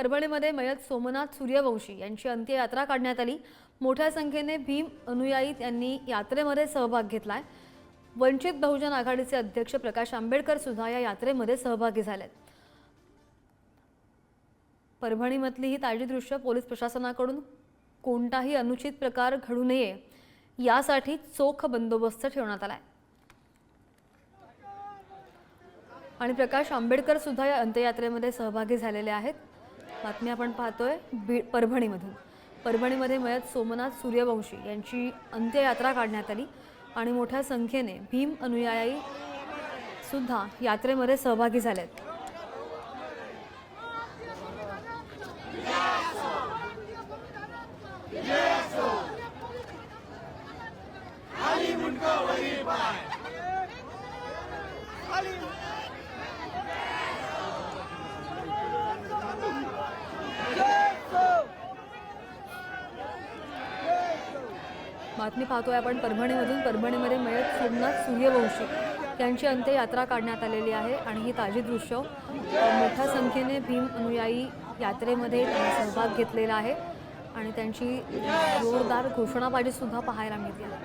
परभणीमध्ये मयत सोमनाथ सूर्यवंशी यांची अंत्ययात्रा काढण्यात आली। मोठ्या संख्येने भीम अनुयायी यांनी यात्रेमध्ये सहभाग घेतलाय। वंचित बहुजन आघाडीचे अध्यक्ष प्रकाश आंबेडकर सुद्धा या यात्रेमध्ये सहभागी झालेत। परभणीमधली ही ताजी दृश्य पोलीस प्रशासनाकडून कोणताही अनुचित प्रकार घडू नये यासाठी चोख बंदोबस्त ठेवण्यात आलाय। आणि प्रकाश आंबेडकर सुद्धा या अंत्ययात्रेमध्ये सहभागी झालेले आहेत। बातमी आपण पाहतोय परभणीमध्ये मयत सोमनाथ सूर्यवंशी यांची अंत्ययात्रा काढण्यात आली आणि मोठ्या संख्येने भीम अनुयायी सुद्धा यात्रेमध्ये सहभागी झालेत। बातमी पाहतोय आपण परभणीमध्ये मयत सोमनाथ सूर्यवंशी यांची अंत्ययात्रा काढण्यात आलेली आहे आणि ही ताजी दृश्य मोठ्या संख्येने भीम अनुयायी यात्रेमध्ये सहभाग घेतलेला आहे आणि त्यांची जोरदार घोषणाबाजी सुद्धा पाहायला मिळते।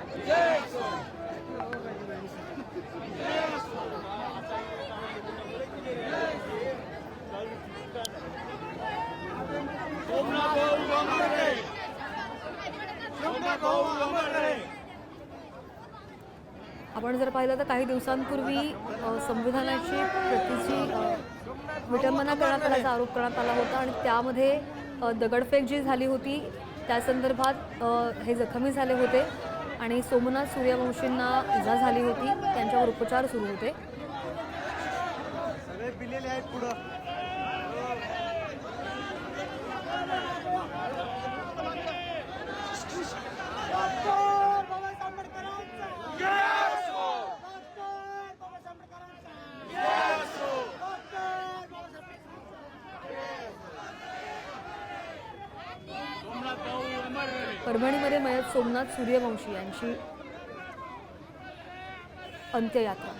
आपण जर पाहिलं तर काही दिवसांपूर्वी संविधानाची प्रतीची विटंबना करण्यात आल्याचा आरोप करण्यात आला होता आणि त्यामध्ये दगडफेक जी झाली होती त्या संदर्भात हे जखमी झाले होते आणि सोमनाथ सूर्यवंशींना इजा झाली होती, त्यांच्यावर उपचार सुरू होते। परभणीमध्ये मयत सोमनाथ सूर्यवंशी यांची अंत्ययात्रा।